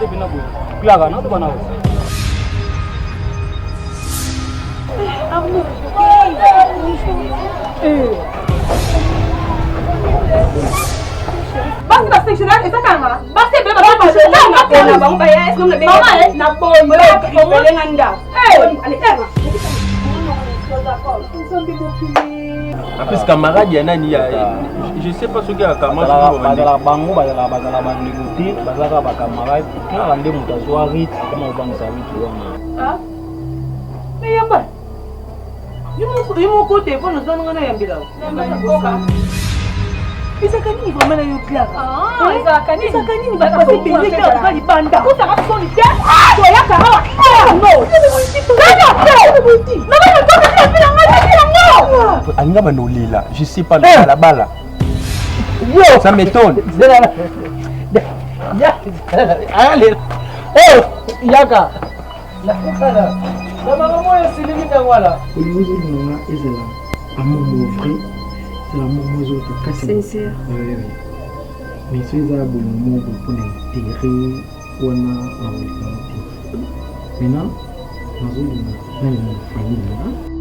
te bina boye. Clara na to bana. Amour. Basi la sectionnaire est ça calme. Basi bébé baba basi na bango ba ya est comme le bébé. Maman na boy le nganda. Allez calme. En plus camarade il y en a ni je sais pas ce qu'il y a camarade bazala bango bazala ba négocier bazala ba camarade na rande mutazwa rit kama ubangisa vitu wana. Ah? Mais yamba. Yumo ko téléphone zonga na yambila. Isa kanini vraiment na yo Clara. Ah, isa kanini ba ko pili Clara ba libanda. Ko ta ka soni te. To ya ka ha. No. Anga banolila, je sais pas la balle. Yo, ça m'étonne. Allez. Oh, yaka. La kala. La maman moya silimika wala. Ulimuzo mwana ezela. Amour vrai. C'est l'amour mozo to kasi. Sincère. Oui. Mais c'est ça bon mot pour intégrer wana en vérité. Maintenant, nous allons dans une famille.